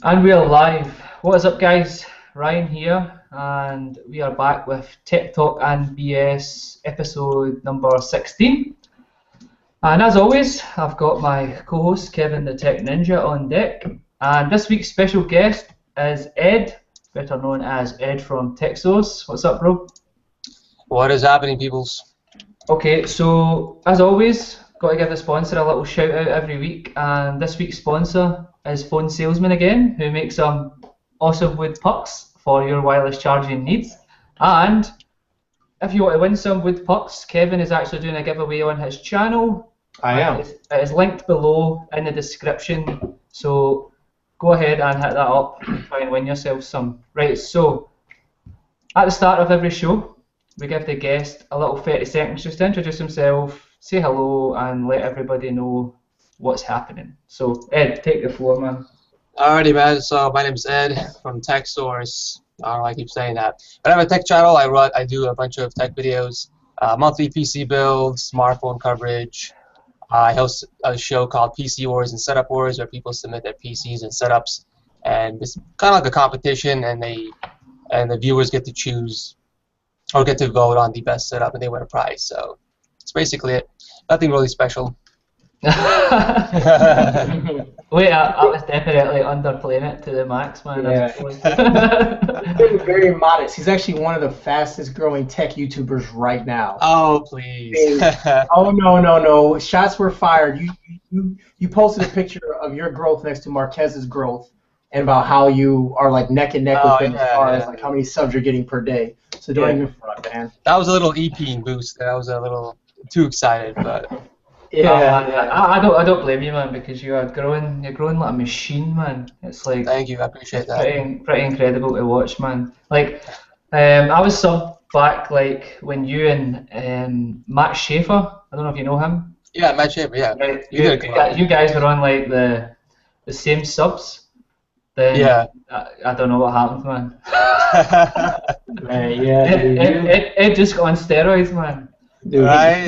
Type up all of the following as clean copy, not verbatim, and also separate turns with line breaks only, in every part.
And we are live. What is up, guys? Ryan here, and we are back with Tech Talk and BS episode number 16. And as always, I've got my co host Kevin the Tech Ninja on deck. And this week's special guest is Ed, better known as Ed from TechSource. What's up, bro?
What is happening, peoples?
Okay, so as always, got to give the sponsor a little shout out every week, and this week's sponsor is Phone Salesman again, who makes some awesome wood pucks for your wireless charging needs. And if you want to win some wood pucks, Kevin is actually doing a giveaway on his channel.
I am.
It is linked below in the description, so go ahead and hit that up and try and win yourself some. Right, so at the start of every show, we give the guest a little 30 seconds just to introduce himself, say hello, and let everybody know what's happening. So, Ed, take the floor, man.
Alrighty, man. So my name is Ed from TechSource. I don't know why I keep saying that. But I have a tech channel. I do a bunch of tech videos, monthly PC builds, smartphone coverage. I host a show called PC Wars and Setup Wars, where people submit their PCs and setups, and it's kind of like a competition, and the viewers get to choose or get to vote on the best setup, and they win a prize. So it's basically it. Nothing really special.
Wait, I was definitely underplaying it to the max, man.
Yeah. He's very modest. He's actually one of the fastest growing tech YouTubers right now.
Oh, please.
Oh, no. Shots were fired. You posted a picture of your growth next to Marquez's growth and about how you are like neck and neck with him as far as like how many subs you're getting per day. So don't even front, man.
That was a little EP boost. I was a little too excited, but
yeah.
I don't blame you, man, because you're growing like a machine, man. It's like
thank you, I appreciate that.
pretty incredible to watch, man. Like, I was sub back like when you and Matt Schaefer, I don't know if you know him.
Yeah, Matt Schaefer, yeah.
Right, you guys were on like the same subs. Then
yeah.
I don't know what happened, man.
Man, yeah.
It just got on steroids, man.
Dude,
right?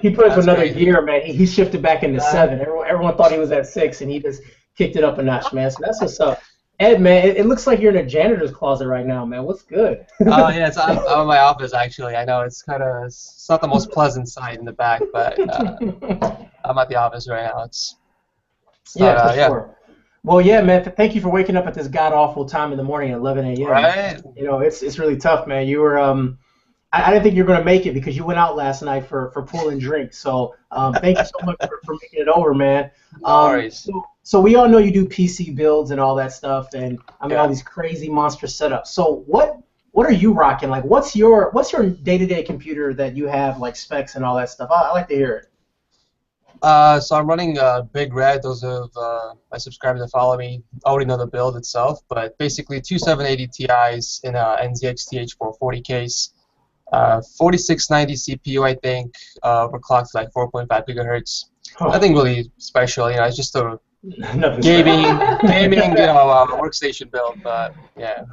he put it for another year, man. He shifted back into 7. Everyone thought he was at 6, and he just kicked it up a notch, man. So that's what's up. Ed, man, it looks like you're in a janitor's closet right now, man. What's good?
Oh, yeah, I'm in my office, actually. I know it's not the most pleasant sight in the back, but I'm at the office right now.
For sure. Well, yeah, man. Thank you for waking up at this god awful time in the morning at 11 a.m.
Right.
You know, it's really tough, man. You were I didn't think you were gonna make it because you went out last night for pool and drinks. So thank you so much for making it over, man.
No worries.
So we all know you do PC builds and all that stuff, and I mean all these crazy monster setups. So what are you rocking? Like, what's your day-to-day computer that you have, like specs and all that stuff? I like to hear it.
So I'm running Big Red. Those of my subscribers that follow me already know the build itself, but basically two 780 Ti's in a NZX TH440 case, 4690 CPU, I think, overclocked to like 4.5 gigahertz. Nothing really special, you know. It's just a gaming, workstation build, but yeah.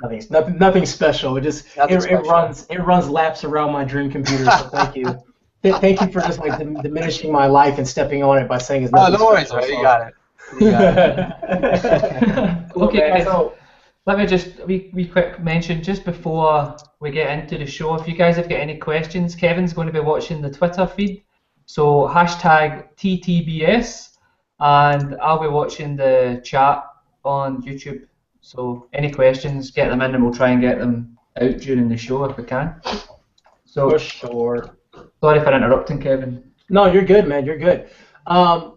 Nothing special. It runs laps around my dream computer. So thank you. Thank you for just like diminishing my life and stepping on it by saying it's nothing
no worries,
special.
You got it.
Okay, guys. So let me just we quick mention just before we get into the show. If you guys have got any questions, Kevin's going to be watching the Twitter feed, so hashtag TTBS, and I'll be watching the chat on YouTube. So any questions, get them in, and we'll try and get them out during the show if we can. So
for sure.
Sorry for interrupting, Kevin.
No, you're good, man. You're good.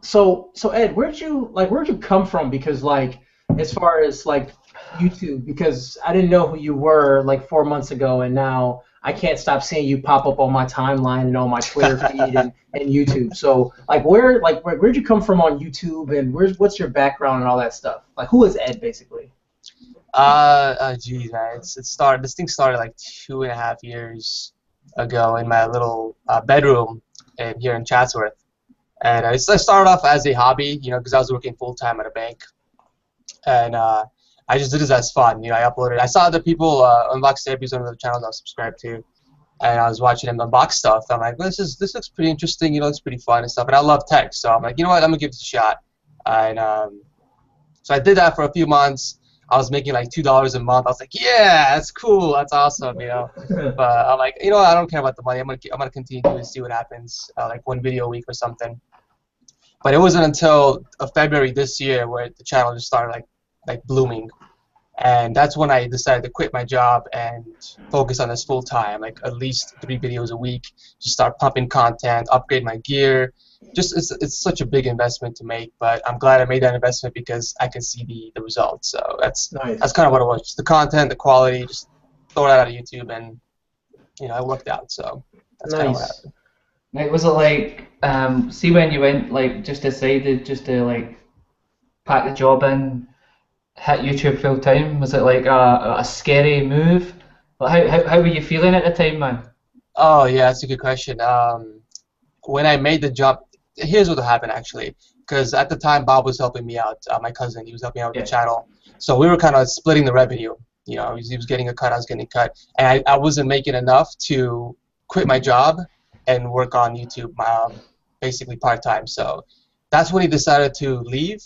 So Ed, where'd you come from? Because like, as far as like YouTube, because I didn't know who you were like 4 months ago, and now I can't stop seeing you pop up on my timeline and on my Twitter feed and YouTube. So like, where'd you come from on YouTube, and what's your background and all that stuff? Like, who is Ed basically?
Geez, man, this thing started like 2.5 years ago in my little bedroom here in Chatsworth, and I started off as a hobby, you know, because I was working full time at a bank, and I just did it as fun, you know. I saw other people unbox therapies on the channels I was subscribed to, and I was watching them unbox stuff. I'm like, well, this looks pretty interesting, you know, it's pretty fun and stuff, and I love tech, so I'm like, you know what, I'm gonna give this a shot, and So I did that for a few months. I was making like $2 a month. I was like, yeah, that's cool, that's awesome, you know. But I'm like, you know what, I don't care about the money. I'm gonna continue to see what happens, like one video a week or something. But it wasn't until February this year where the channel just started like blooming. And that's when I decided to quit my job and focus on this full time, like at least 3 videos a week. Just start pumping content, upgrade my gear. Just it's such a big investment to make, but I'm glad I made that investment because I can see the results. So that's kind of what it was. Just the content, the quality, just throw it out of YouTube, and you know, it worked out. So that's kind of what happened.
Like, was it like, see when you went, like, just decided just to, like, pack the job in, hit YouTube full time? Was it like a scary move? Like, how were you feeling at the time, man?
Oh yeah, that's a good question. When I made the jump, here's what happened actually. Because at the time, Bob was helping me out. My cousin, he was helping me out with the channel. So we were kind of splitting the revenue. You know, he was getting a cut, I was getting a cut, and I wasn't making enough to quit my job and work on YouTube, basically part-time. So that's when he decided to leave,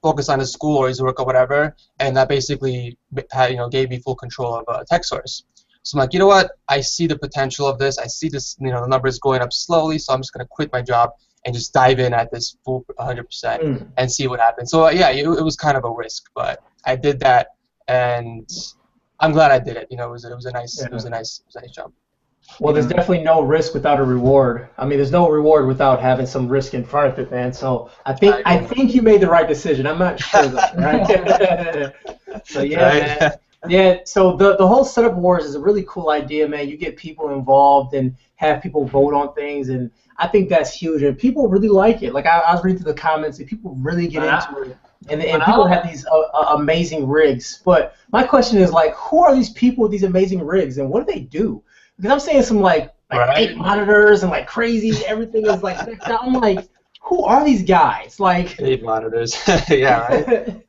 focus on his school or his work or whatever, and that basically gave me full control of TechSource. So I'm like, you know what? I see the potential of this. I see this, you know, the numbers going up slowly, so I'm just gonna quit my job and just dive in at this full 100% and see what happens. So yeah, it was kind of a risk, but I did that, and I'm glad I did it. You know, it was a nice jump.
Well, there's definitely no risk without a reward. I mean, there's no reward without having some risk in front of it, man. So I think you made the right decision. I'm not sure though, right? So yeah, man. Yeah. So the whole setup wars is a really cool idea, man. You get people involved and have people vote on things, and I think that's huge. And people really like it. Like I was reading through the comments, and people really get into it. And people have these amazing rigs. But my question is, like, who are these people with these amazing rigs, and what do they do? Because I'm seeing some like 8 monitors and like crazy, everything is like decked out. I'm like, who are these guys? Like
8 monitors, yeah, right.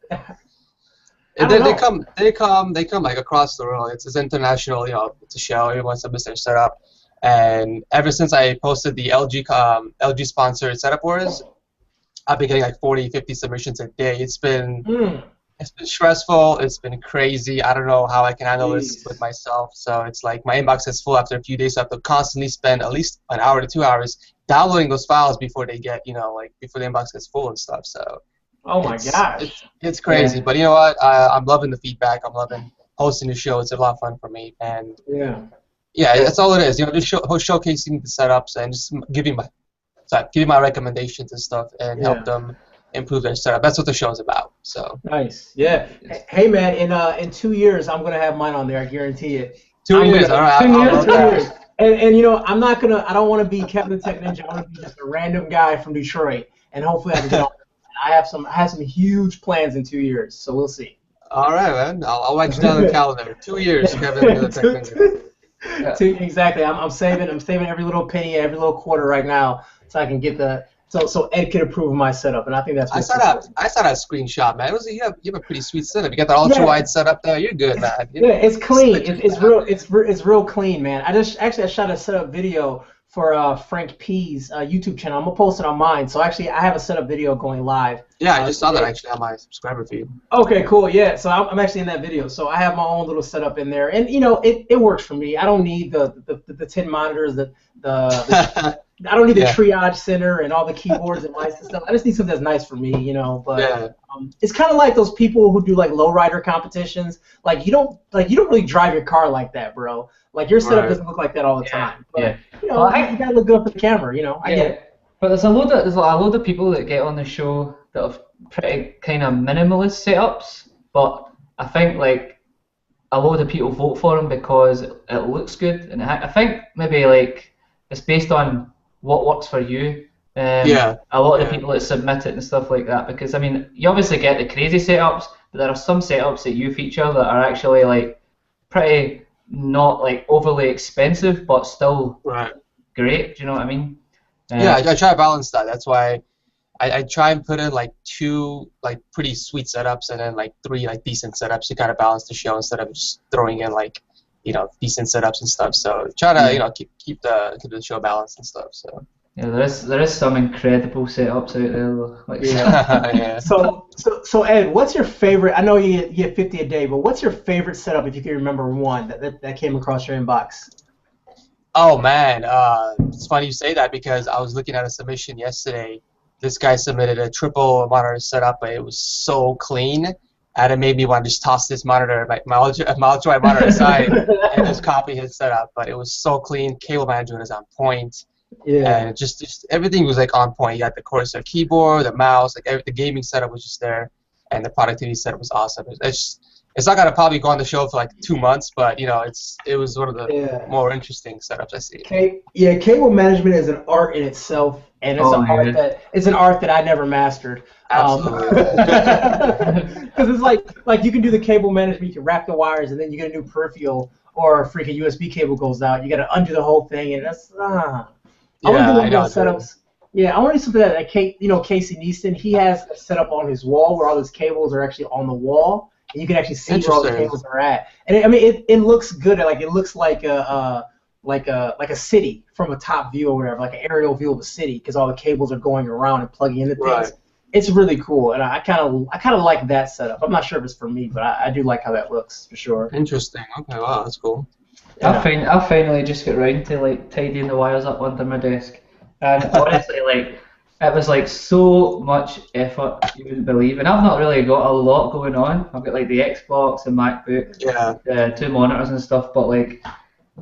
They come like across the world. It's international, you know, it's a show. Everyone submits their setup, and ever since I posted the LG sponsored setup wars, I've been getting like 40, 50 submissions a day. It's been stressful. It's been crazy. I don't know how I can handle this with myself. So it's like my inbox is full after a few days. So I have to constantly spend at least an hour to 2 hours downloading those files before they get, you know, like before the inbox gets full and stuff. So
oh my gosh,
it's crazy. But you know what? I'm loving the feedback. I'm loving hosting the show. It's a lot of fun for me. And yeah, that's all it is. You know, just showcasing the setups and just giving my recommendations and stuff and help them improve their setup. That's what the show is about. So
nice. Yeah. Hey man, in 2 years I'm gonna have mine on there. I guarantee it.
2 years. All right.
2 years. And you know, I don't want to be Kevin the Tech Ninja. I want to be just a random guy from Detroit, and hopefully I can get on. I have some huge plans in 2 years, so we'll see.
All right, man. I'll write you down on the calendar. 2 years, Kevin the Tech Ninja.
Exactly. I'm saving every little penny, every little quarter right now, so I can get so Ed can approve of my setup, and I think that's.
I saw that screenshot, man. You have a pretty sweet setup. You got the ultra wide setup there. You're good, man.
It's clean. It's real clean, man. I shot a setup video for Frank P's YouTube channel. I'm gonna post it on mine. So actually, I have a setup video going live.
Yeah, I just saw that actually on my subscriber feed.
Okay, cool. Yeah, so I'm actually in that video. So I have my own little setup in there, and you know, it works for me. I don't need the 10 monitors, I don't need the triage center and all the keyboards and mice and stuff. I just need something that's nice for me, you know. But it's kind of like those people who do like lowrider competitions. Like you don't really drive your car like that, bro. Like your setup doesn't look like that all the time. But you know, you gotta look good for the camera, you know. I get it.
But there's a load of people that get on the show that have pretty kind of minimalist setups. But I think like a load of people vote for them because it looks good, and I think maybe like it's based on what works for you. A lot of the people that submit it and stuff like that, because I mean, you obviously get the crazy setups, but there are some setups that you feature that are actually like pretty not like overly expensive, but still great. Do you know what I mean?
I try to balance that. That's why I try and put in like 2 like pretty sweet setups and then like 3 like decent setups to kind of balance the show instead of just throwing in like, you know, decent setups and stuff. So try to you know keep the show balanced and stuff. So
Yeah, there is some incredible setups out there though. Like
Yeah.
So Ed, what's your favorite? I know you get 50 a day, but what's your favorite setup if you can remember one that came across your inbox?
Oh man, it's funny you say that because I was looking at a submission yesterday. This guy submitted a triple monitor setup, but it was so clean, and it made me want to just toss this monitor, my ultra monitor aside, and just copy his setup. But it was so clean. Cable management is on point,
Yeah.
and just everything was like on point. You got the Corsair keyboard, the mouse, like the gaming setup was just there, and the productivity setup was awesome. It's not gonna probably go on the show for like 2 months, but you know, it was one of the
Yeah.
more interesting setups I see.
Cable management is an art in itself, and it's
oh
an art
yeah.
it's an art that I never mastered.
Absolutely.
Because it's like you can do the cable management, you can wrap the wires, and then you get a new peripheral or a freaking USB cable goes out. You got to undo the whole thing, and that's I want to do
Yeah,
one
I
of
know.
those setups. Yeah, I want to do something that Casey Neiston, he has a setup on his wall where all his cables are actually on the wall, and you can actually see where all the
Interesting.
cables are at. And it looks good. Like it looks like a city from a top view or whatever, like an aerial view of a city, because all the cables are going around and plugging into things.
Right.
It's really cool, and I kind of like that setup. I'm not sure if it's for me, but I do like how that looks for sure.
Interesting. Okay, wow, that's cool.
I finally just got round to like tidying the wires up under my desk, and honestly, like it was like so much effort you wouldn't believe. And I've not really got a lot going on. I've got like the Xbox and MacBook,
Yeah.
2 monitors and stuff, but like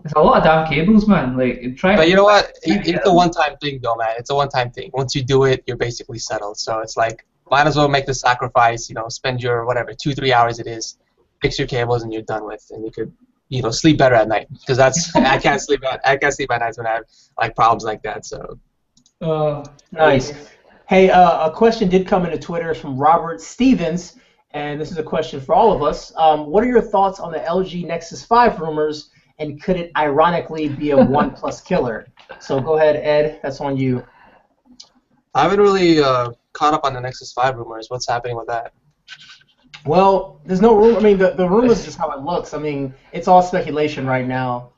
it's a lot of damn cables, man. Like
But you know what? It's a one-time thing, though, man. It's a one-time thing. Once you do it, you're basically settled. So it's like, might as well make the sacrifice. You know, spend your whatever 2-3 hours it is, fix your cables, and you're done with, and you could, you know, sleep better at night. Because I can't sleep at nights when I have like problems like that. So.
Nice. Hey, a question did come into Twitter from Robert Stevens, and this is a question for all of us. What are your thoughts on the LG Nexus 5 rumors, and could it ironically be a OnePlus killer? So go ahead, Ed. That's on you.
I haven't really caught up on the Nexus 5 rumors. What's happening with that?
Well, there's no rumor. I mean, the rumor is just how it looks. I mean, it's all speculation right now.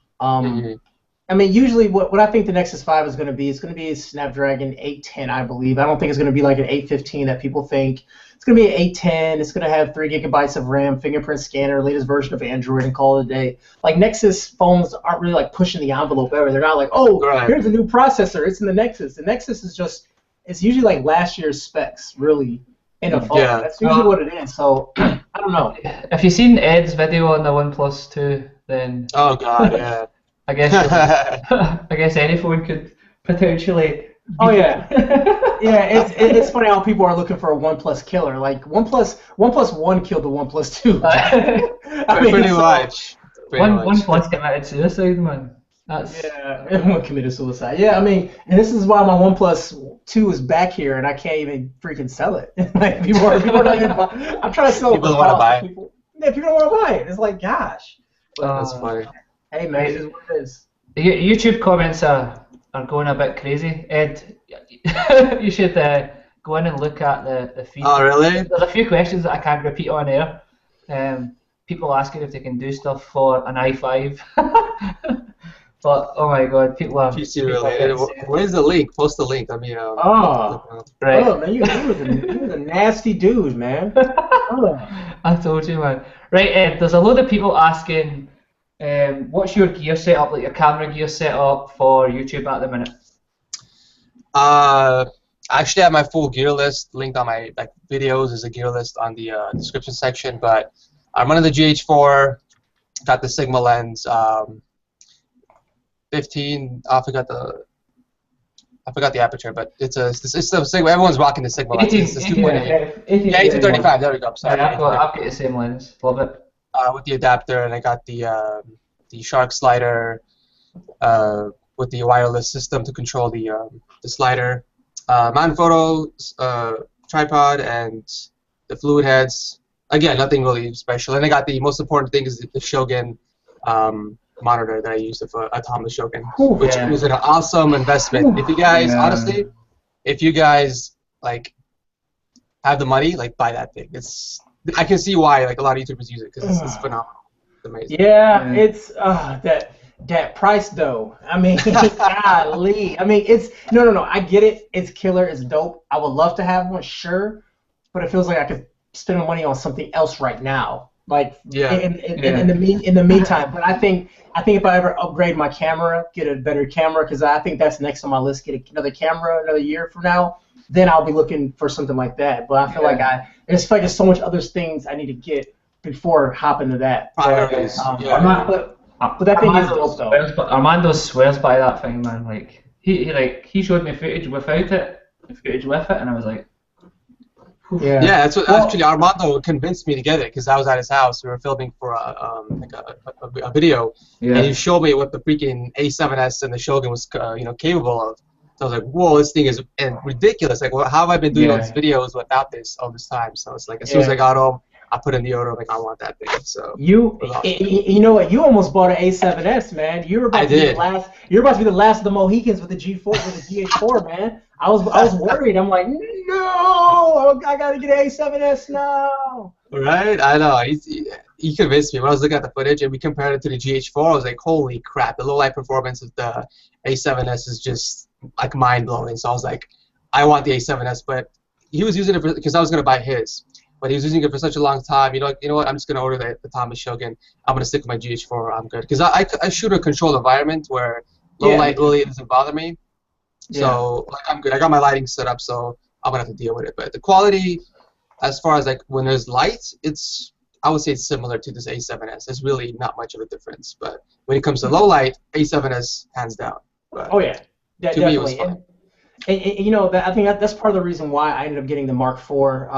I mean, usually what I think the Nexus 5 is going to be, it's going to be a Snapdragon 810, I believe. I don't think it's going to be like an 815 that people think. It's going to be an 810. It's going to have 3 gigabytes of RAM, fingerprint scanner, latest version of Android, and call it a day. Like, Nexus phones aren't really like pushing the envelope ever. They're not like, oh, here's a new processor. It's in the Nexus. The Nexus is just, it's usually like last year's specs, really, in a phone.
Yeah.
That's usually what it is. So, I don't know.
If you've seen Ed's video on the OnePlus 2, then
Oh God, yeah.
I guess I guess any phone could potentially.
Oh yeah, yeah. It's funny how people are looking for a OnePlus killer. Like OnePlus One killed the OnePlus 2. I mean,
Pretty much.
OnePlus committed suicide, man. That's
everyone committed suicide. Yeah, I mean, and this is why my OnePlus 2 is back here, and I can't even freaking sell it. Like people are not even. I'm trying to sell it.
People don't want to buy it.
Yeah, people don't want to buy it. It's like, gosh.
That's funny.
Hey man, it is what it is.
The YouTube comments are going a bit crazy. Ed, you should go in and look at the feed.
Oh really?
There's a few questions that I can't repeat on air. People asking if they can do stuff for an i5. But oh my god, people are.
PC related. Where's the link? Post the link. I mean.
Right.
Oh man, you was a nasty dude, man.
I told you, man. Right, Ed. There's a load of people asking. What's your gear setup, like your camera gear setup for YouTube at the minute?
I actually have my full gear list linked on my videos. There's a gear list on the description section. But I'm running the GH4. Got the Sigma lens. 15. I forgot the aperture, but it's the Sigma. Everyone's rocking the Sigma lens. It's 2.8. Yeah, 1835. There we go. Sorry.
I've got the same lens. Love it.
With the adapter, and I got the Shark slider with the wireless system to control the slider. Manfrotto tripod and the fluid heads. Again, nothing really special. And I got the most important thing is the Shogun monitor that I used for autonomous Shogun, which was an awesome investment. If you guys, honestly, if you guys like have the money, like buy that thing. I can see why like a lot of YouTubers use it because it's phenomenal. It's amazing.
Yeah, it's that that price though. I mean, golly. I mean, it's no. I get it. It's killer. It's dope. I would love to have one, sure, but it feels like I could spend my money on something else right now. Like
Yeah.
in the meantime. But I think if I ever upgrade my camera, get a better camera, because I think that's next on my list. Get another camera another year from now. Then I'll be looking for something like that. But I feel like there's so much other things I need to get before hopping to that.
Priorities.
But that thing is dope though.
Armando swears by that thing, man. Like he showed me footage without it, footage with it, and I was like,
Yeah.
Yeah, that's what actually Armando convinced me to get it because I was at his house. We were filming for a video, and he showed me what the freaking A7S and the Shogun was capable of. So I was like, whoa, this thing is ridiculous. Like, well, how have I been doing all these videos without this all this time? So it's like, as soon as I got home, I put in the order. Like, I want that thing. So
you know what? You almost bought an A7S, man. You were about to be the last. You're about to be the last of the Mohicans with the G4 with the GH4, man. I was worried. I'm like, no, I gotta get an A7S now.
Right? I know. He convinced me. When I was looking at the footage and we compared it to the GH4, I was like, holy crap! The low light performance of the A7S is just like mind blowing. So I was like, I want the A7S, but he was using it because I was gonna buy his. But he was using it for such a long time. You know what? I'm just gonna order the Thomas Shogun. I'm gonna stick with my GH4. I'm good because I shoot a controlled environment where low light really doesn't bother me. So like I'm good. I got my lighting set up, so I'm gonna have to deal with it. But the quality, as far as like when there's light, I would say it's similar to this A7S. There's really not much of a difference. But when it comes to low light, A7S hands down. But
to definitely.
Me it was fun.
And you know, I think that's part of the reason why I ended up getting the Mark IV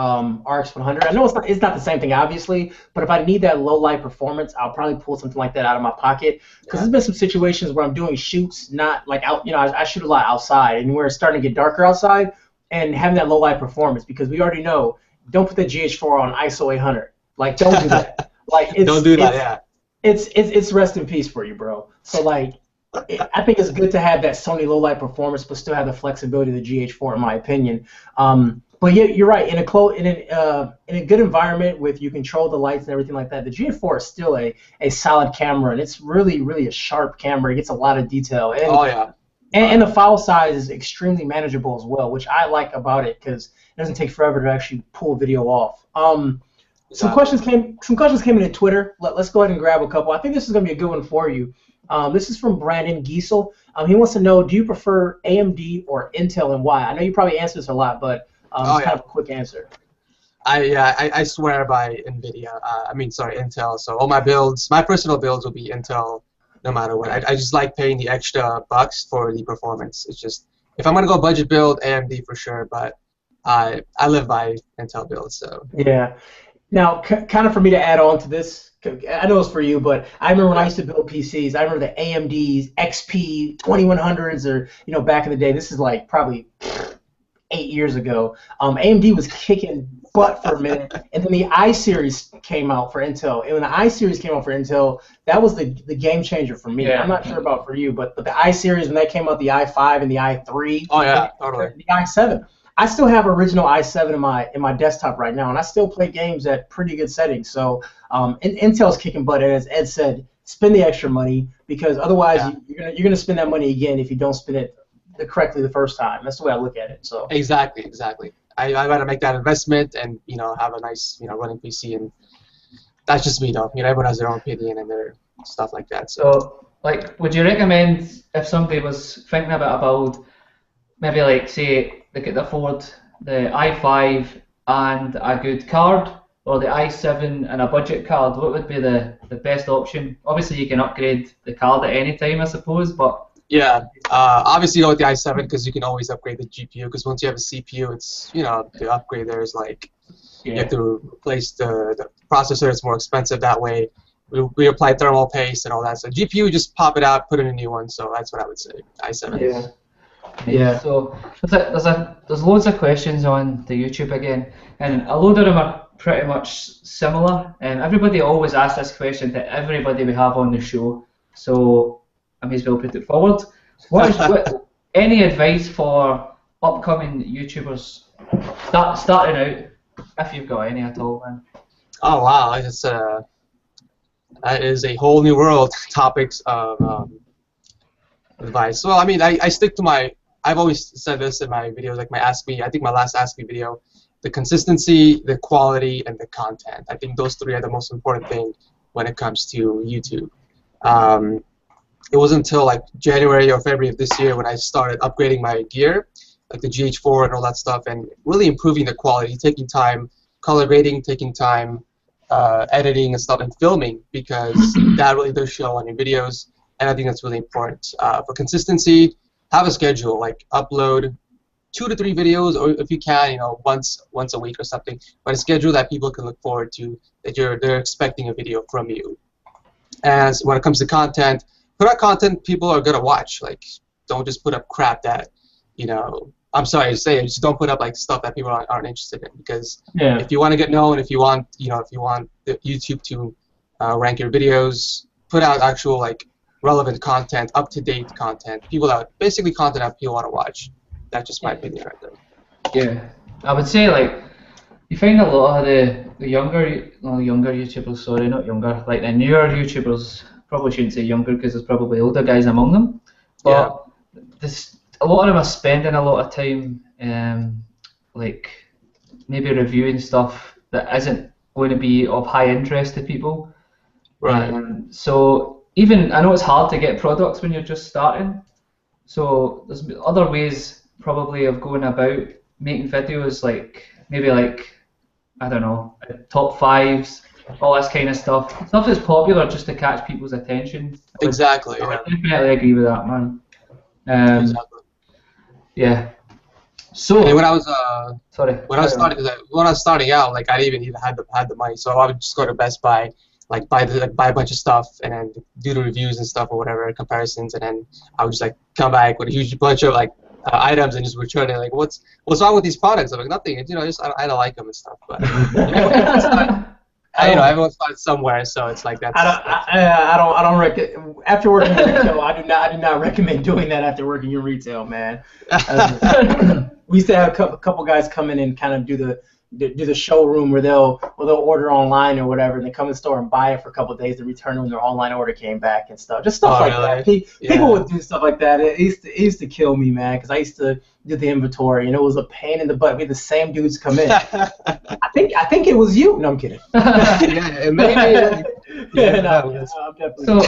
RX 100. I know it's not the same thing, obviously, but if I need that low light performance, I'll probably pull something like that out of my pocket. Because there's been some situations where I'm doing shoots, not like out. You know, I shoot a lot outside, and where it's starting to get darker outside, and having that low light performance. Because we already know, don't put the GH4 on ISO 800. Like, don't do that. Like,
don't do that. Yeah.
It's rest in peace for you, bro. So like. I think it's good to have that Sony low light performance, but still have the flexibility of the GH4, in my opinion. But yeah, you're right. In a good environment with you control the lights and everything like that, the GH4 is still a solid camera, and it's really a sharp camera. It gets a lot of detail. And, and the file size is extremely manageable as well, which I like about it because it doesn't take forever to actually pull a video off. Some questions came into Twitter. Let's go ahead and grab a couple. I think this is going to be a good one for you. This is from Brandon Giesel. He wants to know, do you prefer AMD or Intel and why? I know you probably answer this a lot, but kind of a quick answer.
I swear by NVIDIA. Intel. So all my personal builds will be Intel no matter what. I just like paying the extra bucks for the performance. It's just, if I'm going to go budget build, AMD for sure, but I live by Intel builds. So.
Yeah. Now, kind of for me to add on to this, I know it's for you, but I remember when I used to build PCs, I remember the AMD's XP 2100s, or back in the day. This is like probably 8 years ago. AMD was kicking butt for a minute, and then the i-series came out for Intel. And when the i-series came out for Intel, that was the game changer for me. I'm not sure about for you, but the i-series, when that came out, the i5 and the i3,
totally.
The i7. I still have original i7 in my desktop right now, and I still play games at pretty good settings. So Intel's kicking butt, and as Ed said, spend the extra money because otherwise you're gonna spend that money again if you don't spend it correctly the first time. That's the way I look at it. So
exactly. I gotta make that investment and have a nice running PC, and that's just me though. Everyone has their own opinion and their stuff like that.
So like, would you recommend if somebody was thinking about a build, maybe like say they could afford the i5 and a good card, or the i7 and a budget card? What would be the best option? Obviously, you can upgrade the card at any time, I suppose, but...
Yeah, obviously go with the i7 because you can always upgrade the GPU, because once you have a CPU, it's, the upgrade there is like, you have to replace the processor. It's more expensive that way. We apply thermal paste and all that. So GPU, just pop it out, put in a new one. So that's what I would say, i7.
Yeah.
So there's loads of questions on the YouTube again, and a load of them are pretty much similar. And everybody always asks this question to everybody we have on the show, so I may as well put it forward. Any advice for upcoming YouTubers starting out, if you've got any at all, man?
Oh wow, that's That is a whole new world. Topics of advice. Well, I mean, I stick to my. I've always said this in my videos, like my Ask Me. I think my last Ask Me video, the consistency, the quality, and the content. I think those three are the most important thing when it comes to YouTube. It wasn't until like January or February of this year when I started upgrading my gear, like the GH4 and all that stuff, and really improving the quality, taking time, color grading, taking time, editing and stuff, and filming, because that really does show on your videos, and I think that's really important. For consistency, have a schedule, like upload 2 to 3 videos, or if you can, you know, once a week or something, but a schedule that people can look forward to, that they're expecting a video from you. As when it comes to content, put out content people are gonna watch. Like, don't just put up crap that, you know, I'm sorry to say it, just don't put up like stuff that people aren't interested in, because if you want to get known, if you want the YouTube to rank your videos, put out actual like relevant content, up-to-date content, basically content that people want to watch. That's just my opinion right there.
Yeah, I would say like you find a lot of the younger YouTubers, sorry, not younger, like the newer YouTubers, probably shouldn't say younger because there's probably older guys among them, but a lot of them are spending a lot of time like maybe reviewing stuff that isn't going to be of high interest to people.
Right.
So even, I know it's hard to get products when you're just starting, so there's other ways probably of going about making videos, like maybe like, I don't know, top 5s, all this kind of stuff that's popular just to catch people's attention.
Exactly.
I would definitely agree with that, man.
Exactly.
Yeah. So
when I was when I was starting out, like I didn't even had the money, so I would just go to Best Buy, like buy a bunch of stuff, and then do the reviews and stuff or whatever, comparisons, and then I would just like come back with a huge bunch of like items and just return it. Like, what's wrong with these products? I'm like, nothing. You know, I don't like them and stuff. But everyone starts somewhere, so it's like that's.
I don't after working in retail, I do not recommend doing that after working in retail, man. We used to have a couple guys come in and kind of do the showroom where they'll order online or whatever, and they come in the store and buy it for a couple of days, and return when their online order came back and stuff. Just stuff like that. People would do stuff like that. It used to kill me, man, because I used to do the inventory, and it was a pain in the butt. We had the same dudes come in. I think it was you. No, I'm kidding.
Yeah, maybe.
I'm definitely.
So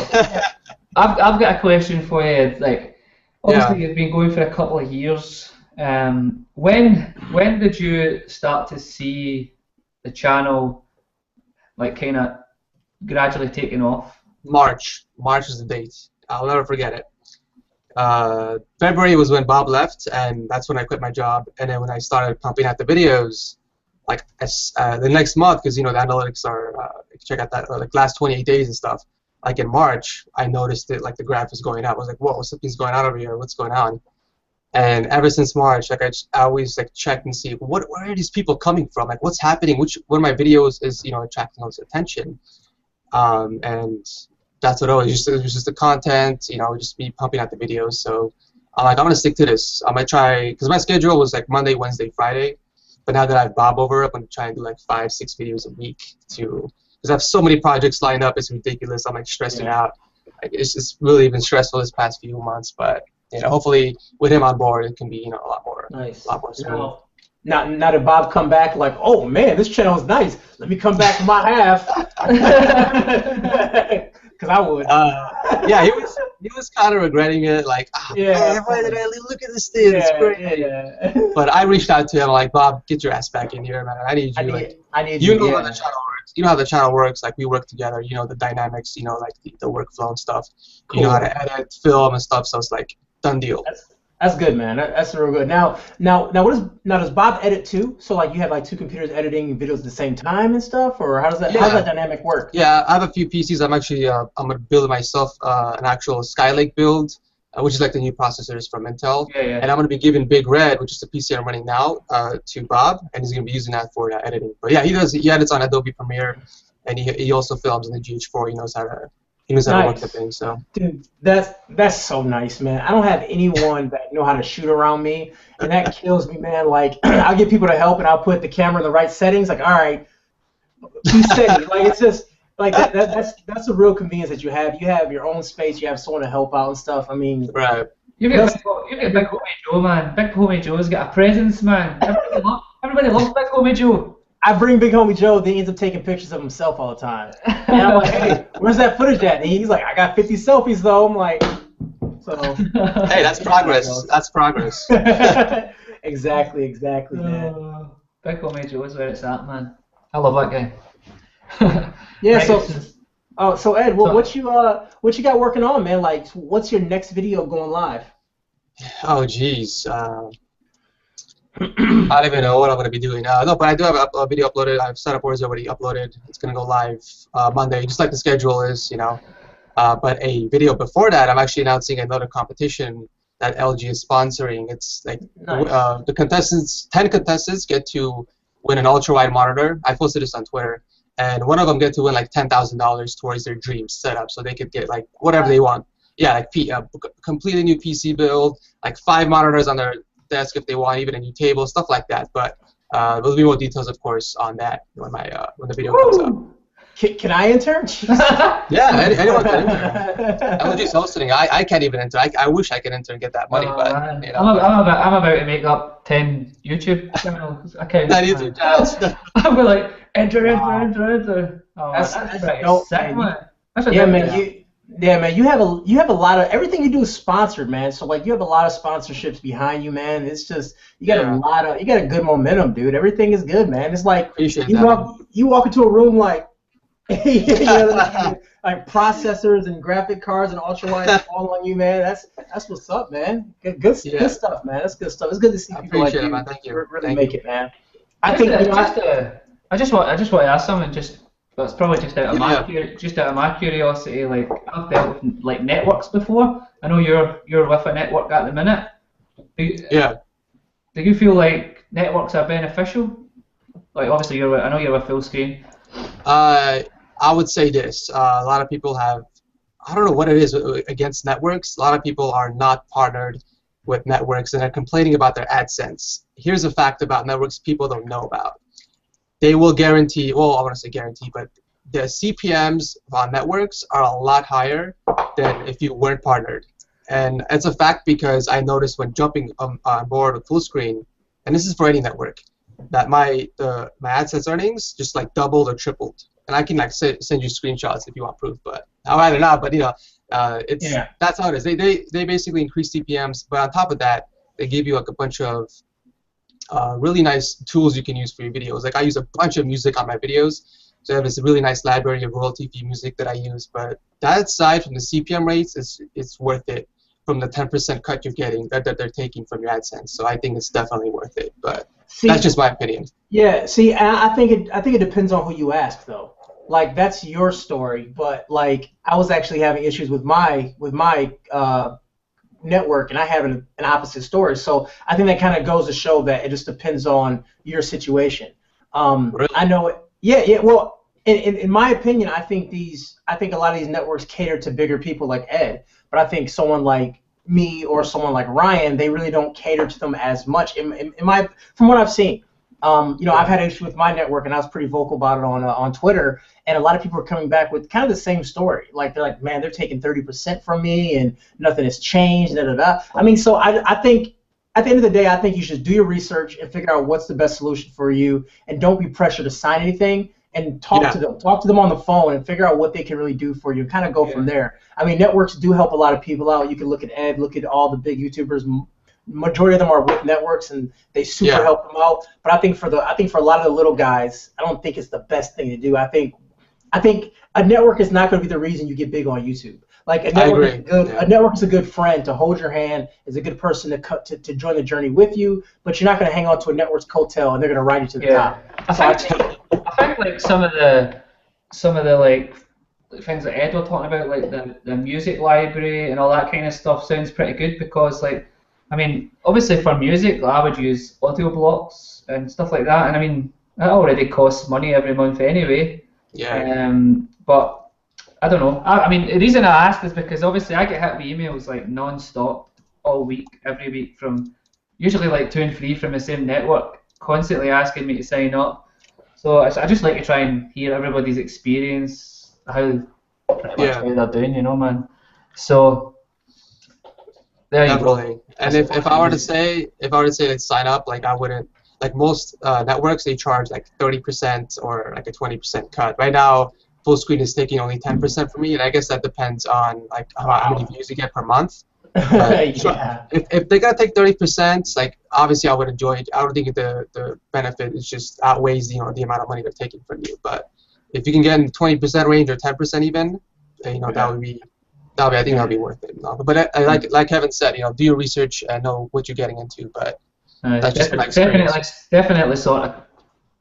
I've got a question for you. Like, obviously you've been going for a couple of years. When did you start to see the channel like kind of gradually taking off?
March is the date. I'll never forget it. February was when Bob left, and that's when I quit my job. And then when I started pumping out the videos, like the next month, because you know the analytics are check out that like last 28 days and stuff. Like in March, I noticed it, like the graph was going up. I was like, whoa, something's going on over here. What's going on? And ever since March, like I always like check and see where are these people coming from? Like, what's happening? One of my videos is attracting all this attention? And that's what it was. It was just the content, just me pumping out the videos. So I'm like, I'm gonna stick to this. I'm gonna try, because my schedule was like Monday, Wednesday, Friday. But now that I have Bob over, I'm gonna try and do like 5-6 videos a week because I have so many projects lined up. It's ridiculous. I'm like stressing out. Like, it's really been stressful this past few months, but hopefully with him on board, it can be a lot more smooth.
Now that Bob come back, like, oh man, this channel is nice. Let me come back for my half. Because I would.
Yeah, he was kind of regretting it, like, man, why did I look at this thing? It's great.
Yeah.
But I reached out to him, like, Bob, get your ass back in here, man. I need you.
I need you.
How the channel works. You know how the channel works. Like, we work together. You know the dynamics. Like the workflow and stuff. Cool. You know how to edit, film, and stuff. So it's like done deal.
That's good, man. That's real good. Now, does Bob edit too? So like you have like 2 computers editing videos at the same time and stuff, or how does that dynamic work?
Yeah, I have a few PCs. I'm actually I'm gonna build myself an actual Skylake build, which is like the new processors from Intel.
Yeah.
And I'm gonna be giving Big Red, which is the PC I'm running now, to Bob, and he's gonna be using that for editing. But yeah, he edits on Adobe Premiere, and he also films in the GH4. He knows how to work the thing. So
dude, that's so nice, man. I don't have anyone that know how to shoot around me, and that kills me, man. Like I'll get people to help, and I'll put the camera in the right settings. Like, all right, be steady. Like it's just like that's a real convenience that you have. You have your own space. You have someone to help out and stuff. I mean,
Right.
You get Big Homie Joe, man. Big Homie Joe's got a presence, man. Everybody loves Big Homie Joe.
I bring Big Homie Joe, then he ends up taking pictures of himself all the time. And I'm like, hey, where's that footage at? And he's like, I got 50 selfies though. I'm like, so.
Hey, that's progress. That's progress.
Exactly, man.
Big Homie Joe is where it's at, man. I love that guy.
Yeah.
Right,
So Ed, what you got working on, man? Like, what's your next video going live?
Oh, geez. I don't even know what I'm going to be doing. No, but I do have a video uploaded. I've set up where it's already uploaded. It's going to go live Monday, just like the schedule is, you know. But a video before that, I'm actually announcing another competition that LG is sponsoring. It's like
Nice.
the contestants, 10 contestants get to win an ultra-wide monitor. I posted this on Twitter. And one of them get to win like $10,000 towards their dream setup, so they could get like whatever they want. Yeah, like completely new PC build, like 5 monitors on their desk if they want, even a new table, stuff like that. But there'll be more details, of course, on that when the video comes up.
Can I enter?
Yeah, anyone can enter. LG's hosting. I can't even enter. I wish I could enter and get that money, but you know.
I'm about to make up 10 YouTube channels accounts.
Not YouTube channels.
I'm like enter. Oh, that's pretty
dope,
sick,
man.
That's a
Yeah,
dope
man.
video.
Man. You have a lot of everything you do is sponsored, man. So like you have a lot of sponsorships behind you, man. It's just you got a good momentum, dude. Everything is good, man. It's like
Appreciate
you walk into a room like like processors and graphic cards and ultrawide fall on you, man. That's what's up, man. Good stuff, man. That's good stuff. It's good to see people like you,
man. Thank you.
Really make it, man.
I just want to ask something. That's probably just out of my curiosity. Like I've dealt with like networks before. I know you're with a network at the minute. Do you feel like networks are beneficial? Like obviously I know you're with full screen.
I would say this. A lot of people have, I don't know what it is against networks. A lot of people are not partnered with networks and are complaining about their AdSense. Here's a fact about networks people don't know about. They will guarantee, well, I want to say guarantee, but the CPMs on networks are a lot higher than if you weren't partnered. And it's a fact because I noticed when jumping on board with full screen, and this is for any network, that my AdSense earnings just like doubled or tripled. And I can like send you screenshots if you want proof, but I'd rather not. But you know, that's how it is. They basically increase CPMs, but on top of that, they give you like a bunch of really nice tools you can use for your videos. Like I use a bunch of music on my videos, so I have this really nice library of royalty-free music that I use. But that aside from the CPM rates, it's worth it from the 10% cut you're getting that they're taking from your AdSense. So I think it's definitely worth it. But that's just my opinion.
Yeah. See, I think it depends on who you ask, though. Like that's your story, but like I was actually having issues with my network, and I have an opposite story. So I think that kind of goes to show that it just depends on your situation.
Really?
I know it. Yeah. Well, in my opinion, I think a lot of these networks cater to bigger people like Ed, but I think someone like me or someone like Ryan, they really don't cater to them as much. From what I've seen. I've had issues with my network, and I was pretty vocal about it on Twitter, and a lot of people are coming back with kind of the same story. Like they're like, man, they're taking 30% from me, and nothing has changed. I mean, so I think at the end of the day, I think you should do your research and figure out what's the best solution for you, and don't be pressured to sign anything. And talk to them on the phone, and figure out what they can really do for you, and kind of go from there. I mean, networks do help a lot of people out. You can look at Ed, look at all the big YouTubers. Majority of them are with networks, and they super help them out. But I think for a lot of the little guys, I don't think it's the best thing to do. I think a network is not going to be the reason you get big on YouTube. Like a network is good. Yeah. A network is a good friend to hold your hand, is a good person to join the journey with you. But you're not going to hang on to a network's coattail, and they're going to ride you to the top.
I think like some of the like things that Ed were talking about, like the music library and all that kind of stuff, sounds pretty good because like. I mean, obviously for music, I would use audio blocks and stuff like that, and I mean, that already costs money every month anyway.
Yeah.
But I don't know. I mean, the reason I asked is because obviously I get hit with emails like non-stop all week, every week, from usually like 2 and 3 from the same network, constantly asking me to sign up. So I just like to try and hear everybody's experience pretty much
Yeah.
how they're doing, you know, man. So there you go.
Definitely. And if I were to say like sign up, like I wouldn't, like most networks, they charge like 30% or like a 20% cut. Right now, full screen is taking only 10% for me, and I guess that depends on like how many views you get per month. But
Yeah.
if they gotta take 30%, like obviously I would enjoy it. I don't think the benefit is just outweighs the amount of money they're taking from you. But if you can get in the 20% range or 10% even, that would be I think that would be worth it. But like Kevin said, do your research and know what you're getting into. But that's just my experience.
Definitely sort of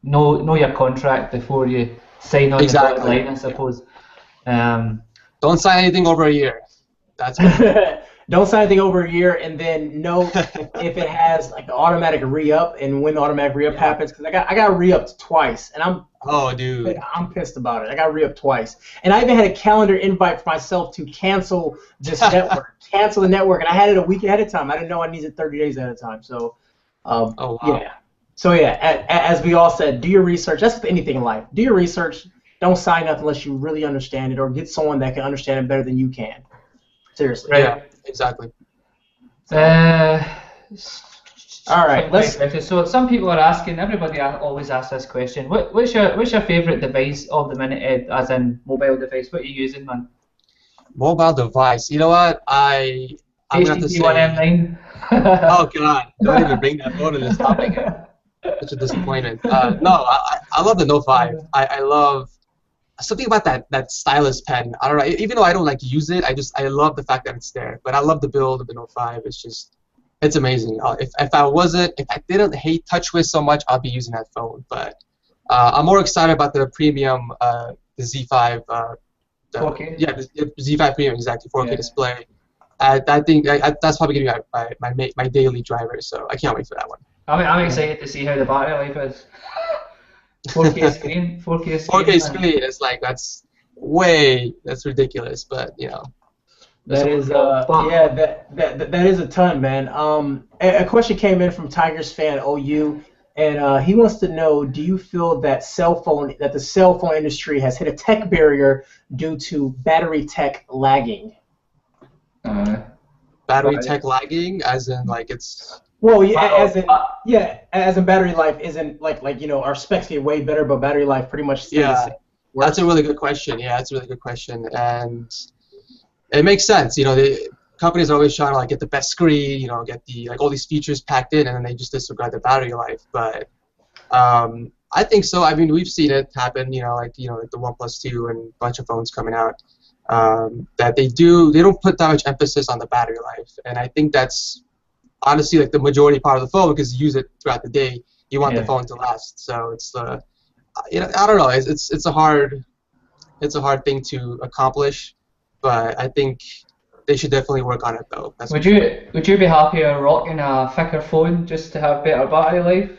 know your contract before you sign on the dotted line, I suppose.
Don't sign anything over a year. That's
Don't sign anything over a year, and then note if it has like the automatic re-up and when the automatic re-up happens. Because I got re-upped twice, and I'm pissed about it. I got re-upped twice, and I even had a calendar invite for myself to cancel this network, cancel the network, and I had it a week ahead of time. I didn't know I needed 30 days ahead of time. So, yeah. So yeah, as we all said, do your research. That's with anything in life. Do your research. Don't sign up unless you really understand it, or get someone that can understand it better than you can. Seriously.
Right. Yeah, exactly.
All right.
So some people are asking. Everybody always asks this question. What's your favorite device of the minute, Ed? As in mobile device. What are you using, man?
Mobile device. You know what? I'm gonna have to say.
M9.
Oh God! Don't even bring that phone to this topic. Such a disappointment. No, I love the Note 5. I love something about that stylus pen. I don't know. Even though I don't like use it, I love the fact that it's there. But I love the build of the Note 5. It's amazing. If I didn't hate TouchWiz so much, I'd be using that phone. But I'm more excited about the premium, the Z5.
4K.
Yeah, the Z5 Premium, exactly, 4K display. I think that's probably gonna be my daily driver. So I can't wait for that one.
I'm excited to see how the battery life is. 4K screen.
4K screen is like that's ridiculous, but
That is that is a ton, man. A question came in from Tigers fan OU, and he wants to know: do you feel that the cell phone industry has hit a tech barrier due to battery tech lagging?
Battery tech lagging, as in like it's.
Well, as in battery life isn't like our specs get way better, but battery life pretty much stays the same.
That's a really good question. Yeah, that's a really good question, and it makes sense. The companies are always trying to like get the best screen, get the all these features packed in, and then they just disregard the battery life. But I think so. I mean, we've seen it happen. Like the OnePlus 2 and a bunch of phones coming out that they don't put that much emphasis on the battery life, and I think that's honestly like the majority part of the phone because you use it throughout the day. You want the phone to last, so it's I don't know. It's a hard thing to accomplish, but I think they should definitely work on it though.
Would you be happier rocking a thicker phone just to have better battery life?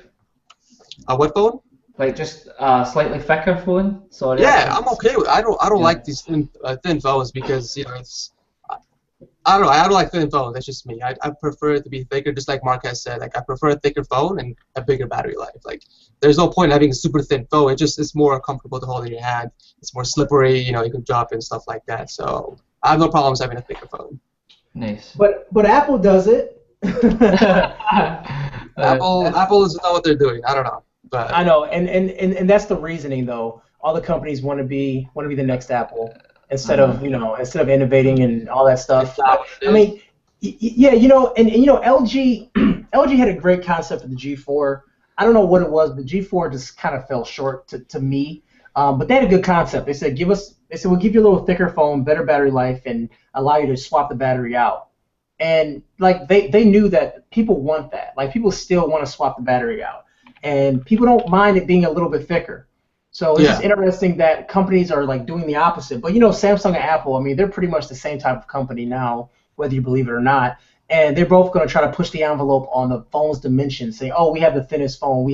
A what phone?
Like just a slightly thicker phone. Sorry.
Yeah, I'm okay with. I don't like these thin phones because it's. I don't know. I don't like thin phones. That's just me. I prefer it to be thicker, just like Marquez said. Like I prefer a thicker phone and a bigger battery life. Like there's no point in having a super thin phone. It's more comfortable to hold in your hand. It's more slippery. You can drop it and stuff like that. So I have no problems having a thicker phone.
Nice.
But Apple does it.
Apple doesn't know what they're doing. I don't know. But
I know, and that's the reasoning though. All the companies want to be the next Apple. Instead of innovating and all that stuff. I mean, yeah, and LG LG had a great concept of the G4. I don't know what it was, but G4 just kind of fell short to me. But they had a good concept. They said we'll give you a little thicker phone, better battery life, and allow you to swap the battery out. And like they knew that people want that. Like people still want to swap the battery out, and people don't mind it being a little bit thicker. So it's just interesting that companies are like doing the opposite. But Samsung and Apple, I mean, they're pretty much the same type of company now, whether you believe it or not. And they're both going to try to push the envelope on the phone's dimensions, saying, "Oh, we have the thinnest phone,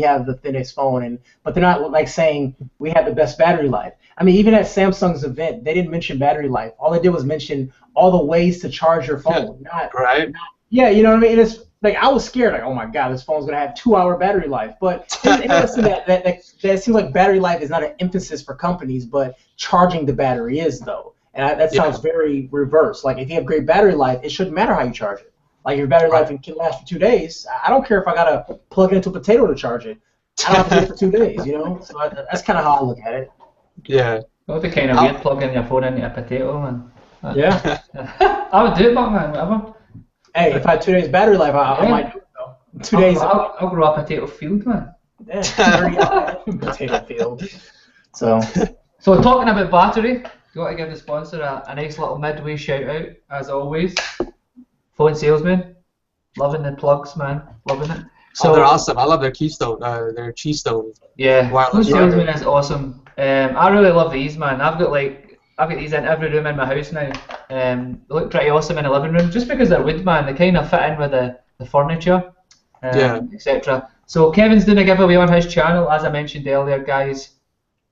but they're not like saying we have the best battery life. I mean, even at Samsung's event, they didn't mention battery life. All they did was mention all the ways to charge your phone.
Right.
Yeah, you know what I mean? like I was scared, like, oh my god, this phone's gonna have 2-hour battery life. But it's interesting that seems like battery life is not an emphasis for companies, but charging the battery is though. And that sounds very reverse. Like if you have great battery life, it shouldn't matter how you charge it. Like if your battery life can last for 2 days, I don't care if I gotta plug it into a potato to charge it. I don't have to do it for 2 days, you know. So that's kind of how I look at it.
Yeah.
It would be kind of weird plugging your phone into a potato, man.
Yeah.
I would do it, but man, whatever.
Hey, if I had 2 days battery life, I might do it though. 2 days.
I'll grow a potato field, man.
Yeah, potato field. So
talking about battery, got to give the sponsor a nice little midway shout out as always. Phone Salesman, loving the plugs, man, loving it. So
they're awesome. I love their Keystone, their Keystone.
Yeah, Phone
wireless
Salesman is awesome. I really love these, man. I've got these in every room in my house now. They look pretty awesome in the living room, just because they're wood, man. They kind of fit in with the furniture, etc. So Kevin's doing a giveaway on his channel, as I mentioned earlier, guys.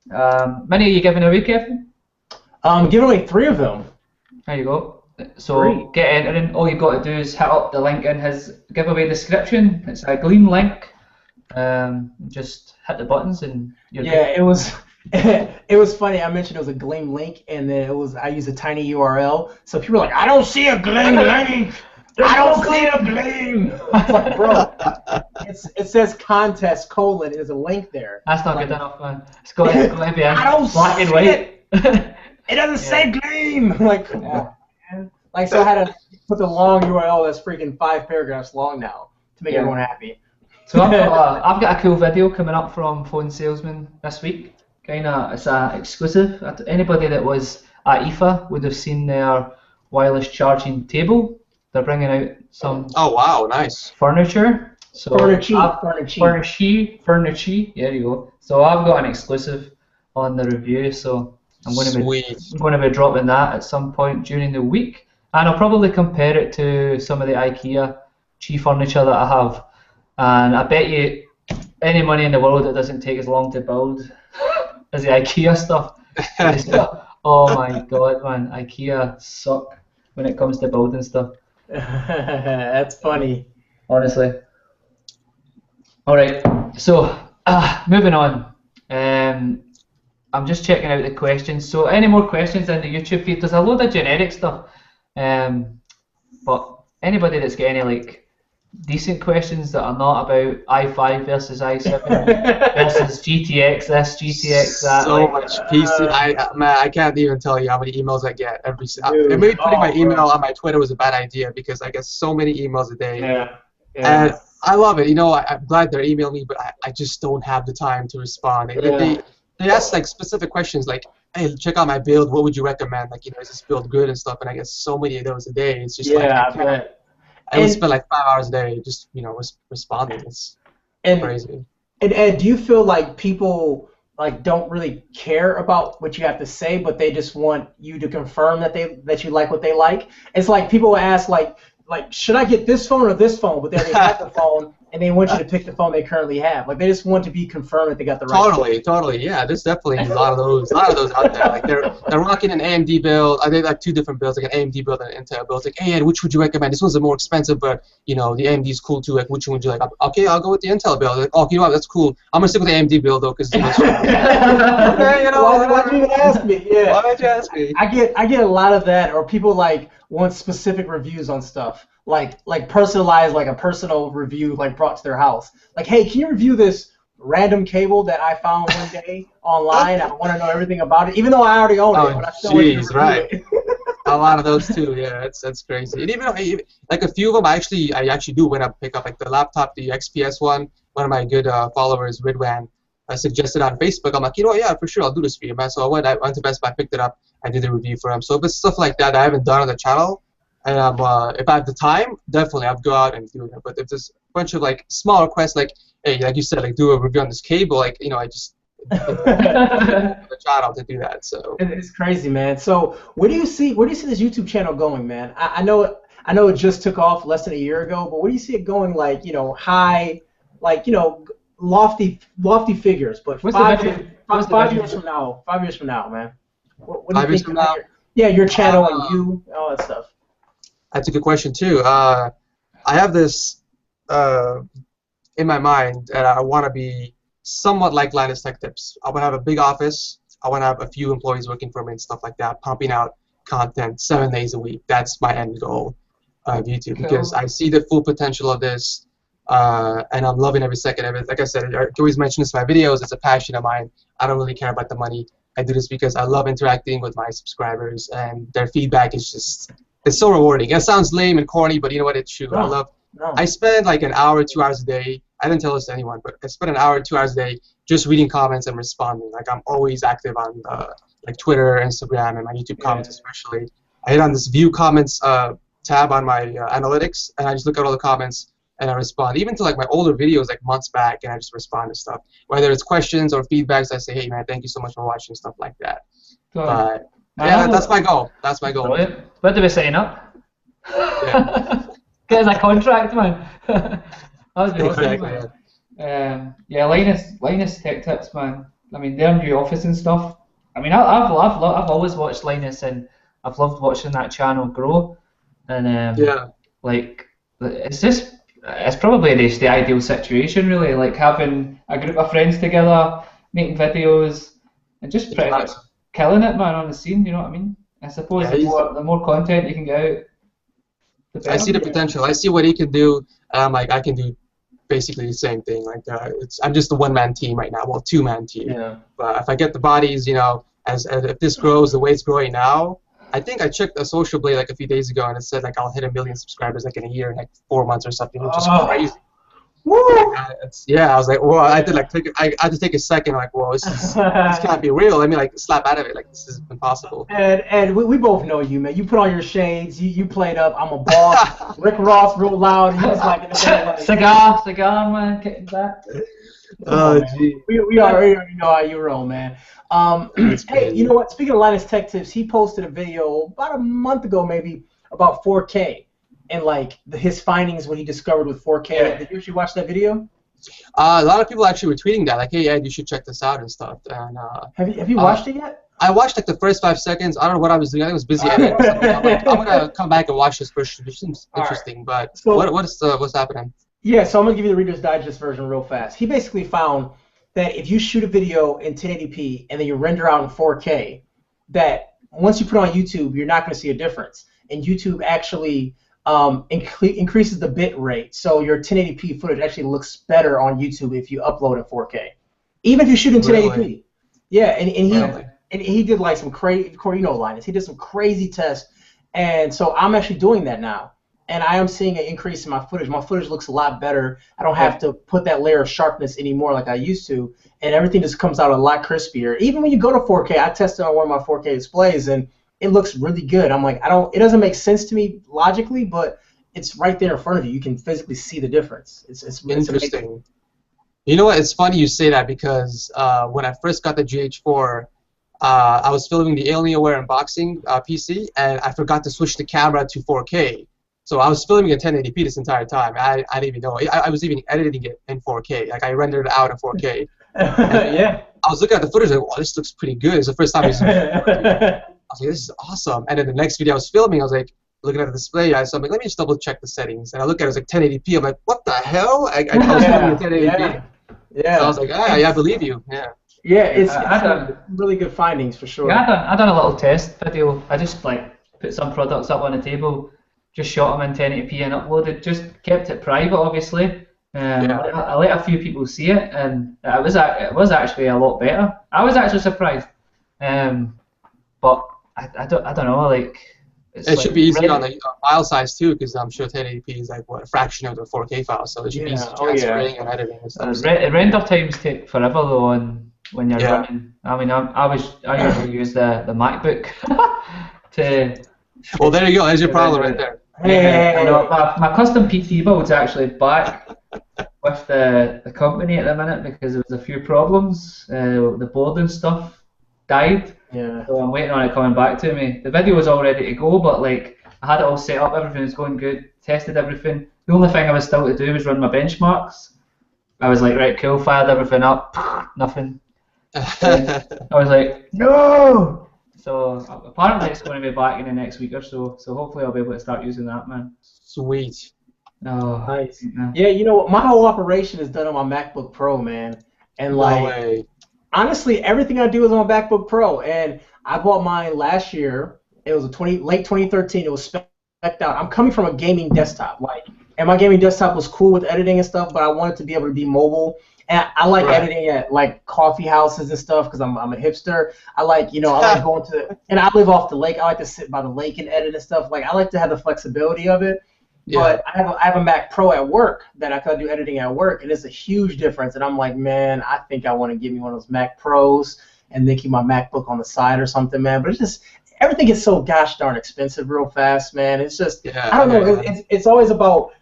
Many are you giving away, Kevin?
Giving away 3 of them.
There you go. So get entering. All you've got to do is hit up the link in his giveaway description. It's a Gleam link. Just hit the buttons and you're good.
It was. It was funny. I mentioned it was a Gleam link, and then I used a tiny URL. So people were like, "I don't see a Gleam link. I don't see a Gleam." It's like, bro, it says contest : there's a link there.
That's not good enough, man. It's got to be
I don't
black and white.
It doesn't say Gleam. I'm like, come on. Like, so I had to put the long URL that's freaking 5 paragraphs long now to make everyone happy.
So I've got a cool video coming up from Phone Salesman this week. It's a exclusive. Anybody that was at IFA would have seen their wireless charging table. They're bringing out some
nice
furniture. So
furniture.
There you go. So I've got an exclusive on the review. So I'm going to be dropping that at some point during the week, and I'll probably compare it to some of the IKEA Qi furniture that I have. And I bet you any money in the world it doesn't take as long to build as the IKEA stuff. Oh my god, man, IKEA suck when it comes to building stuff.
That's funny.
Honestly. Alright, so moving on. I'm just checking out the questions. So any more questions in the YouTube feed? There's a load of generic stuff. But anybody that's got any decent questions that are not about i5 versus i7 versus GTX this, GTX that.
So much PC. I can't even tell you how many emails I get every. Maybe putting my email on my Twitter was a bad idea because I get so many emails a day.
Yeah.
And I love it. I'm glad they're emailing me, but I just don't have the time to respond. They ask specific questions like, hey, check out my build. What would you recommend? Is this build good and stuff? And I get so many of those a day. It's just I would spend 5 hours a day just responding. It's crazy.
And Ed, do you feel like people don't really care about what you have to say, but they just want you to confirm that you like what they like? It's like people will ask should I get this phone or this phone? But they already have the phone, and they want you to pick the phone they currently have. They just want to be confirmed that they got the right phone.
Totally. Yeah, there's definitely a lot of those out there. They're rocking an AMD build. They have 2 different builds, an AMD build and an Intel build. It's hey, Ed, which would you recommend? This one's more expensive, but the AMD is cool too. Which one would you like? Okay, I'll go with the Intel build. Oh, you know what? That's cool. I'm gonna stick with the AMD build though, because. Okay,
why'd you even ask me? Yeah.
Why did you ask me?
I get a lot of that, or people want specific reviews on stuff. Personalized, a personal review brought to their house. Hey, can you review this random cable that I found one day online? I want to know everything about it, even though I already own it. But I still want you to review it.
A lot of those too. Yeah, that's crazy. And even a few of them, I actually do when I pick up the laptop, the XPS one. One of my good followers, Ridwan, suggested on Facebook. I'm like, yeah, for sure, I'll do this for you, man. So I went to Best Buy, picked it up, I did the review for him. So if it's stuff like that I haven't done on the channel. And if I have the time, definitely I'd go out and do it. But if there's a bunch of small requests, hey, like you said, do a review on this cable, I just the channel to do that. So
it's crazy, man. So where do you see this YouTube channel going, man? I know it just took off less than a year ago, but where do you see it going? High, lofty figures. But five years from now, man. What do you
5 years
think
from now?
Yeah, your channel and all that stuff.
That's a good question too. I have this in my mind, and I want to be somewhat like Linus Tech Tips. I want to have a big office. I want to have a few employees working for me and stuff like that, pumping out content 7 days a week. That's my end goal of YouTube, because I see the full potential of this, and I'm loving every second of it. Like I said, I always mention this in my videos. It's a passion of mine. I don't really care about the money. I do this because I love interacting with my subscribers, and their feedback is just, it's so rewarding. It sounds lame and corny, but you know what? It's true. I spend like an hour, 2 hours a day. I didn't tell this to anyone, but I spend an hour, 2 hours a day just reading comments and responding. Like, I'm always active on like Twitter, Instagram, and my YouTube comments especially. I hit on this view comments tab on my analytics, and I just look at all the comments and I respond. Even to like my older videos, like months back, and I just respond to stuff. Whether it's questions or feedbacks, I say, hey man, thank you so much for watching, stuff like that. But yeah, that's my goal. That's my goal.
Brilliant. Where do we sign up?
Yeah.
Get us a contract, man. That was awesome,
Exactly.
man. Yeah, Linus Tech Tips, man. I mean, their new office and stuff. I mean, I've always watched Linus, and I've loved watching that channel grow. And like, it's probably the ideal situation, really. Like having a group of friends together, making videos, and just pretty much killing it, man, on the scene. You know what I mean? I suppose the more content you can get out, the better.
I see the potential. I see what he can do, and I'm like, I can do basically the same thing. Like, I'm just a one-man team right now. Well, two-man team.
Yeah.
But if I get the bodies, you know, as if this grows the way it's growing now, I think I checked a Social Blade like a few days ago, and it said like I'll hit 1 million subscribers like in a year, in like 4 months or something, which is crazy.
Woo!
Yeah, I was like, whoa! I had to take a second, like, whoa, this can't be real. I mean, like, slap out of it, like, this is impossible.
And we both know you, man. You put on your shades. You played up. I'm a boss. Rick Ross, real loud. He was like, in the day, like
cigar, man, getting back.
Oh, gee.
We already know how you roll, man. Hey, you know what? Speaking of Linus Tech Tips, he posted a video about a month ago, maybe, about 4K. And like his findings, what he discovered with 4K.
Yeah.
Did you actually watch that video?
A lot of people actually were tweeting that, like, hey Ed, you should check this out and stuff. And
have you watched it yet?
I watched like the first 5 seconds. I don't know what I was doing. I think I was busy editing or something. I'm like, I'm gonna come back and watch this first. It seems interesting. But
so,
what's happening?
Yeah, so I'm gonna give you the Reader's Digest version real fast. He basically found that if you shoot a video in 1080p and then you render out in 4K, that once you put it on YouTube, you're not gonna see a difference. And YouTube actually increases the bit rate, so your 1080p footage actually looks better on YouTube if you upload in 4K, even if you shoot in 1080p.
Really?
Yeah, and he did like some crazy, you know, Linus. He did some crazy tests, and so I'm actually doing that now, and I am seeing an increase in my footage. My footage looks a lot better. I don't have to put that layer of sharpness anymore like I used to, and everything just comes out a lot crispier. Even when you go to 4K, I tested on one of my 4K displays, and it looks really good. I'm like, it doesn't make sense to me logically, but it's right there in front of you. You can physically see the difference. It's
interesting.
Amazing.
You know what? It's funny you say that, because when I first got the GH4, I was filming the Alienware unboxing PC, and I forgot to switch the camera to 4K. So I was filming in 1080p this entire time. I didn't even know. I was even editing it in 4K. Like, I rendered it out in 4K.
Yeah.
I was looking at the footage like, wow, this looks pretty good. It's the first time I using 4K. I was like, this is awesome. And then the next video I was filming, I was like, looking at the display, so I'm like, let me just double check the settings. And I look at it, it's like 1080p. I'm like, what the hell? I was filming in 1080p.
Yeah.
So I was like, yeah, I believe you. Yeah.
Yeah, it's really good findings for sure.
Yeah, I done a little test video. I just like put some products up on the table, just shot them in 1080p and uploaded. Just kept it private, obviously. I let a few people see it, and it was actually a lot better. I was actually surprised. But I don't know, like,
it should be easy on the file size too, because I'm sure 1080p is like a fraction of the 4K file, so it should be easy transferring and editing and stuff.
Render times take forever though when you're running. I mean, I usually use the MacBook to.
Well, there you go. There's your problem right there.
Hey. My custom PT build's actually back with the company at the minute because there was a few problems. The board and stuff died.
Yeah.
So I'm waiting on it coming back to me. The video was all ready to go, but like I had it all set up, everything was going good, tested everything. The only thing I was still to do was run my benchmarks. I was like, right, cool, fired everything up, nothing. I was like, no! So apparently it's going to be back in the next week or so, so hopefully I'll be able to start using that, man.
Sweet.
No.
Nice.
Yeah.
Yeah, you know what? My whole operation is done on my MacBook Pro, man. And
No
like,
way.
honestly, everything I do is on MacBook Pro. And I bought mine last year. It was late 2013. It was spec'd out. I'm coming from a gaming desktop, like, and my gaming desktop was cool with editing and stuff, but I wanted to be able to be mobile. And I like
Right.
editing at like coffee houses and stuff because I'm a hipster. I like, I like going to, and I live off the lake. I like to sit by the lake and edit and stuff. Like, I like to have the flexibility of it.
Yeah.
But I have a Mac Pro at work that I could do editing at work, and it's a huge difference. And I'm like, man, I think I want to give me one of those Mac Pros and then keep my MacBook on the side or something, man. But it's just everything gets so gosh darn expensive real fast, man. It's just
Yeah,
I don't know.
yeah.
It's always about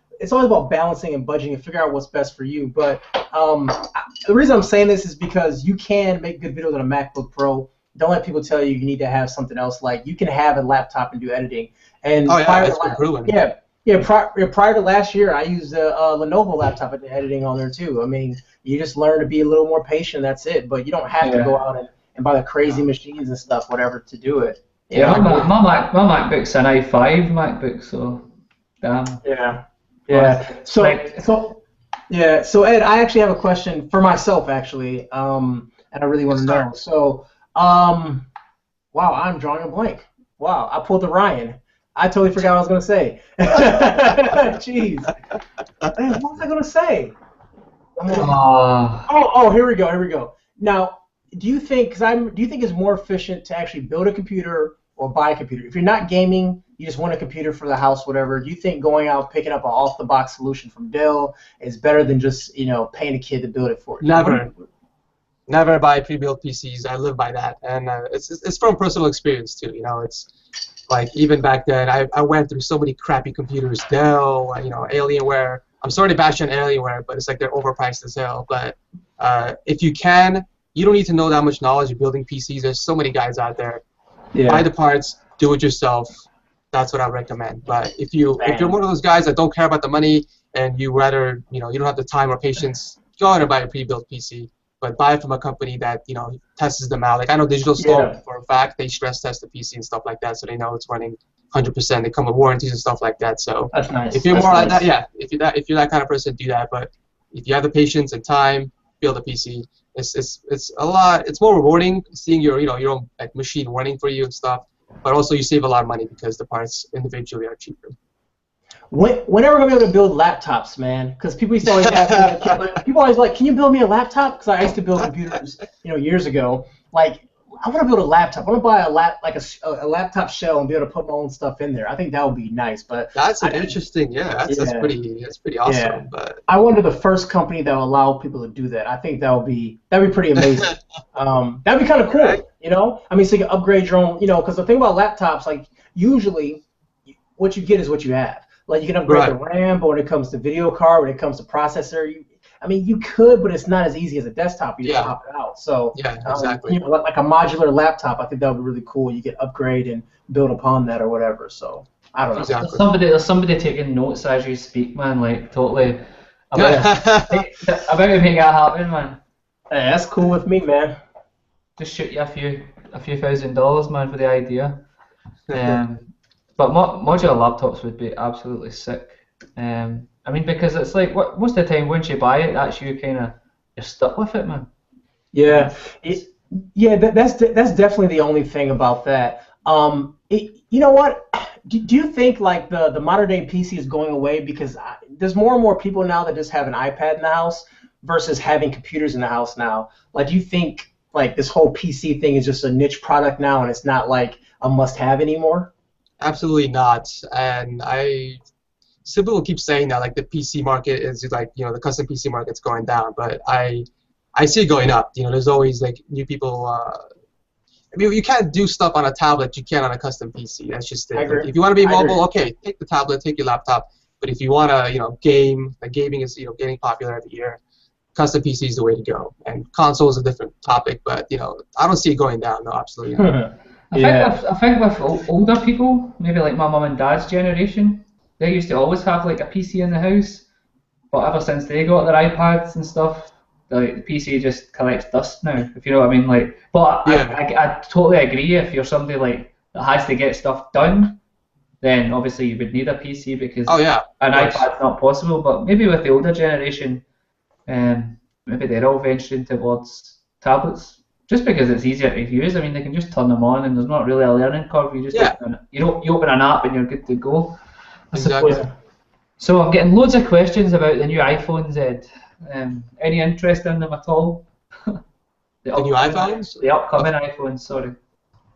balancing and budgeting and figure out what's best for you. But the reason I'm saying this is because you can make good videos on a MacBook Pro. Don't let people tell you need to have something else. Like, you can have a laptop and do editing. And
Oh yeah,
prior
it's
to
been proven.
prior to last year, I used a Lenovo laptop and did editing on there too. I mean, you just learn to be a little more patient. That's it. But you don't have to go out and buy the crazy machines and stuff, whatever, to do it.
Yeah, my MacBook's an i5 MacBook, so damn.
Yeah. So
Like-
So Ed, I actually have a question for myself actually, and I really want to know. So, wow, I'm drawing a blank. Wow, I pulled the Ryan. I totally forgot what I was gonna say. Jeez. Man, what was I gonna say? Here we go. Now, do you think it's more efficient to actually build a computer or buy a computer? If you're not gaming, you just want a computer for the house, whatever. Do you think going out picking up an off-the-box solution from Dell is better than just paying a kid to build it for you?
Never buy pre-built PCs. I live by that, and it's from personal experience too. It's like, even back then, I went through so many crappy computers, Dell, Alienware. I'm sorry to bash on Alienware, but it's like they're overpriced as hell. But if you can, you don't need to know that much knowledge of building PCs. There's so many guys out there.
Yeah.
Buy the parts, do it yourself. That's what I recommend. But if you're one of those guys that don't care about the money and you rather, you don't have the time or patience, go out and buy a pre-built PC. But buy it from a company that tests them out. Like, I know Digital Store for a fact, they stress test the PC and stuff like that, so they know it's running 100%. They come with warranties and stuff like that. So
that's nice.
If you're like that, yeah. If you're that kind of person, do that. But if you have the patience and time, build a PC. It's a lot. It's more rewarding seeing your own like machine running for you and stuff. But also you save a lot of money because the parts individually are cheaper.
When are we gonna be able to build laptops, man? Because people used to always ask me, people always like, can you build me a laptop? Because I used to build computers, years ago. Like, I want to build a laptop. I want to buy a laptop shell and be able to put my own stuff in there. I think that would be nice. But
that's interesting. Yeah, that's pretty awesome.
Yeah.
But
I wonder the first company that will allow people to do that. I think that'd be pretty amazing. That'd be kind of cool.
Right.
I mean, so you can upgrade your own. Because the thing about laptops, like, usually what you get is what you have. Like, you can upgrade the RAM, but when it comes to video card, when it comes to processor, you could, but it's not as easy as a desktop. You just pop it out. So
exactly.
Like a modular laptop, I think that would be really cool. You can upgrade and build upon that or whatever. So I don't know.
Exactly.
There's somebody taking notes as you speak, man. Like, totally. About to make that happen, man.
Hey, that's cool with me, man.
Just shoot you a few $1,000s, man, for the idea. But modular laptops would be absolutely sick. I mean, because it's like, most of the time once you buy it, that's you're stuck with it, man.
Yeah, that's definitely the only thing about that. You know what? Do you think like the modern day PC is going away because there's more and more people now that just have an iPad in the house versus having computers in the house now? Like, do you think like this whole PC thing is just a niche product now and it's not like a must-have anymore?
Absolutely not. And some people keep saying that like the PC market is like, the custom PC market's going down, but I see it going up. There's always like new people. I mean, you can't do stuff on a tablet you can on a custom PC. That's just it. Like, if you want to be mobile, okay, take the tablet, take your laptop. But if you want to, game, like gaming is getting popular every year. Custom PC is the way to go. And console is a different topic, but I don't see it going down. No, absolutely not.
I think with older people, maybe like my mum and dad's generation, they used to always have like a PC in the house, but ever since they got their iPads and stuff, the PC just collects dust now, if you know what I mean. Like, but I totally agree. If you're somebody like that has to get stuff done, then obviously you would need a PC because
Oh yeah,
an
of course.
iPad's not possible. But maybe with the older generation, maybe they're all venturing towards tablets just because it's easier to use. I mean, they can just turn them on and there's not really a learning curve. You just
Yeah.
you open an app and you're good to go. I
Exactly.
suppose. So I'm getting loads of questions about the new iPhones, Ed. Any interest in them at all?
The new iPhones?
The upcoming iPhones, sorry.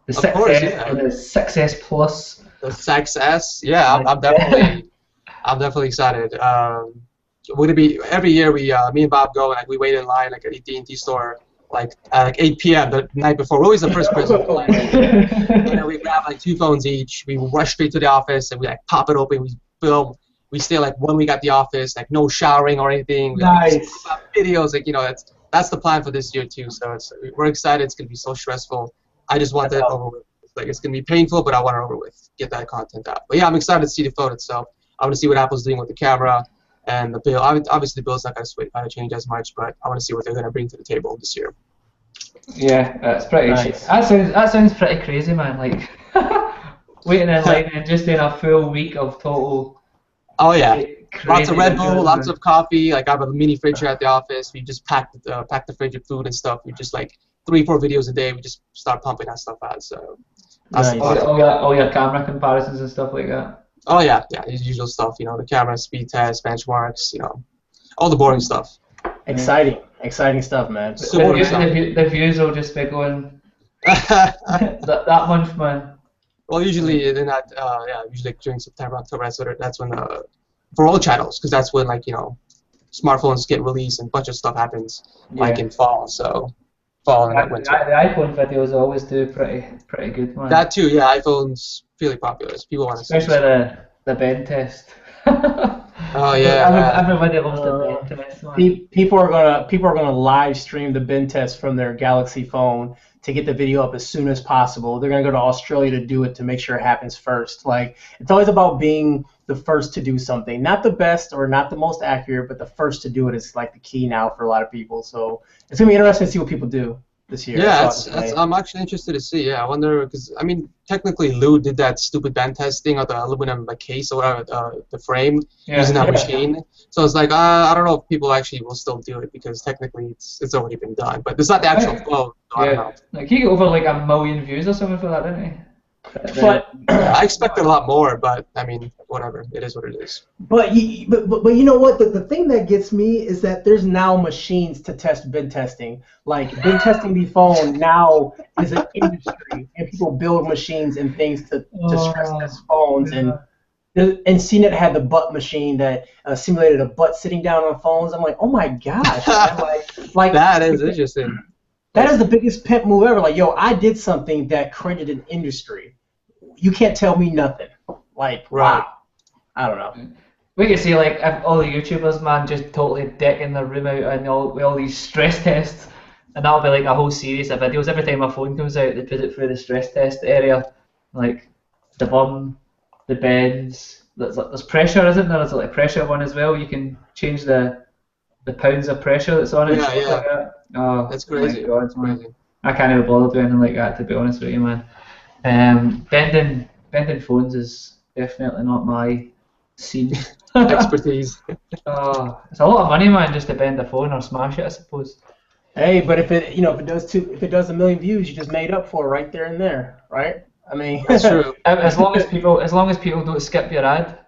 The
Of
6S
course, yeah.
and the 6S Plus.
The 6S? Yeah, I'm definitely excited. Would it be every year me and Bob go and like we wait in line like at AT&T store like at like 8 p.m. the night before. We're always the first person to line. And then we grab like 2 phones each. We rush straight to the office and we like pop it open. We stay like 1 week at the office, like no showering or anything. We, like,
Nice.
videos, like that's the plan for this year too. So we're excited. It's gonna be so stressful. I just want that over with. Like it's gonna be painful, but I want it over with. Get that content out. But yeah, I'm excited to see the phone itself. I want to see what Apple's doing with the camera and the build. Obviously, the build's not gonna change as much, but I want to see what they're gonna bring to the table this year.
Yeah, that's pretty.
Nice.
That sounds pretty crazy, man. Like waiting in line and just doing a full week of total.
Oh yeah, lots of Red
crazy
Bull, lots of coffee. Like I have a mini fridge here at the office. We just pack the fridge with food and stuff. We just like 3-4 videos a day. We just start pumping that stuff out. So that's
Nice.
all your camera comparisons and stuff like that.
Oh yeah, usual stuff. The camera, speed test, benchmarks. All the boring stuff.
Exciting stuff, man.
The views will just be going that month, man.
Well, usually they're not. Usually during September, October. That's when for all channels, because that's when smartphones get released and a bunch of stuff happens in fall. So fall and winter.
The iPhone videos always do pretty good, man.
That too, yeah. iPhone's really popular. So people want to see.
Especially the bend test.
Oh yeah.
Everybody loves the bend test, man.
People are gonna live stream the bend test from their Galaxy phone to get the video up as soon as possible. They're gonna go to Australia to do it to make sure it happens first. Like it's always about being the first to do something, not the best or not the most accurate, but the first to do it is like the key now for a lot of people. So it's gonna be interesting to see what people do this year.
Yeah, I'm actually interested to see. Yeah, I wonder because technically Lou did that stupid bend test thing of the aluminum case or whatever, the frame using that machine. So it's like I don't know if people actually will still do it because technically it's already been done, but it's not the actual phone. So I don't know.
Like he got over like 1 million views or something for that, didn't he?
But
I expected a lot more, but whatever. It is what it is.
But you know what? The thing that gets me is that there's now machines to test bend testing. Like bend testing the phone now is an industry, and people build machines and things to stress test phones.
Yeah.
And CNET had the butt machine that simulated a butt sitting down on phones. I'm like, oh my gosh, man. like
that is interesting.
That is the biggest pimp move ever. Like, yo, I did something that created an industry. You can't tell me nothing. Like, wow. I don't know.
We can see all the YouTubers, man, just totally decking their room out and all these stress tests, and that'll be like a whole series of videos. Every time my phone comes out, they put it through the stress test area, like the bum, the bends. There's pressure, isn't there? There's like a pressure one as well. You can change the pounds of pressure that's on it.
Yeah.
Like that. Oh,
that's crazy.
My God, man. I can't even bother doing anything like that, to be honest with you, man. Bending phones is definitely not my scene.
Expertise.
It's a lot of money, man, just to bend a phone or smash it, I suppose.
Hey, but if it does 1 million views, you just made up for it right there and there, right? I mean,
that's true.
As long as people don't skip your ad.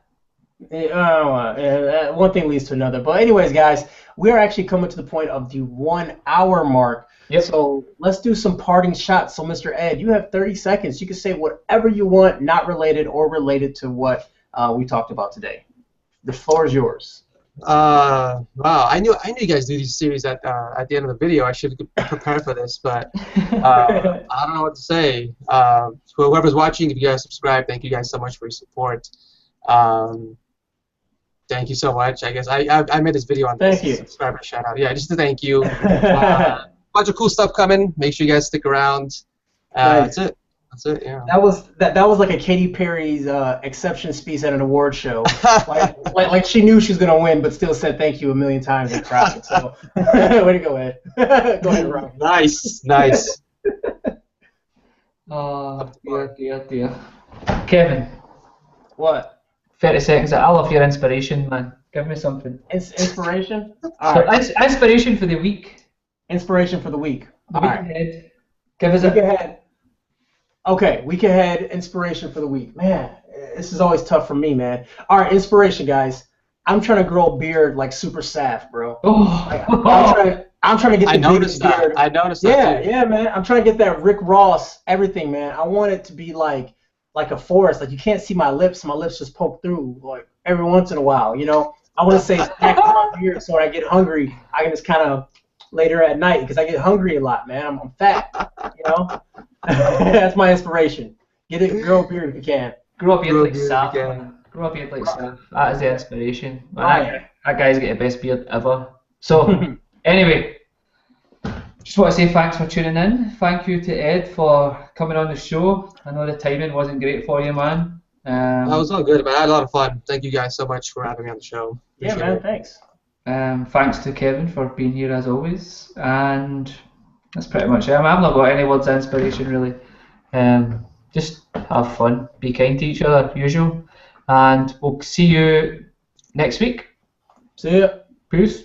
One thing leads to another. But anyways, guys, we are actually coming to the point of the 1 hour mark.
Yep.
So let's do some parting shots. So Mr. Ed, you have 30 seconds. You can say whatever you want, not related or related to what we talked about today. The floor is yours.
Wow, I knew you guys do these series at the end of the video. I should prepare for this, but I don't know what to say. Whoever's watching, if you guys subscribe, thank you guys so much for your support. Thank you so much. I guess I made this video on this subscriber shout out. Yeah, just to thank you. Bunch of cool stuff coming. Make sure you guys stick around.
Nice.
That's it. Yeah.
That was like a Katy Perry's acceptance speech at an award show. like she knew she was gonna win, but still said thank you 1 million times in crowd. So way to go, Ed. Go ahead, Rob.
Nice.
Oh dear. Kevin.
What?
30 seconds. I love your inspiration, man. Give me something.
Inspiration?
So,
All right.
inspiration for the week.
Inspiration for the week.
The
All
week
right.
ahead. Give us
Week
a.
ahead. Okay, week ahead. Inspiration for the week. Man, this is always tough for me, man. All right, inspiration, guys. I'm trying to grow a beard like Super Saf, bro. Like,
Oh.
I'm trying to get
I
the
noticed
biggest
that.
beard.
I noticed
Yeah,
that too.
yeah, man. I'm trying to get that Rick Ross everything, man. I want it to be like a forest. Like you can't see my lips. My lips just poke through like every once in a while. You know. I want to say snack on my beard so when I get hungry, I can just kind of later at night because I get hungry a lot, man. I'm fat. You know. That's my inspiration. Grow a beard if you can.
Grow a beard
Grow a
like
beard
Saf,
again.
man. Grow a beard like Saf. That is the inspiration. Man,
Right.
that guy's got the best beard ever. So, anyway, just want to say thanks for tuning in. Thank you to Ed for coming on the show. I know the timing wasn't great for you, man.
That was all good, man. I had a lot of fun. Thank you guys so much for having me on the show.
Yeah,
Appreciate
man.
it.
Thanks.
Thanks to Kevin for being here as always. And that's pretty much it. I've not got any words of inspiration really. Just have fun, be kind to each other, usual. And we'll see you next week.
See ya.
Peace.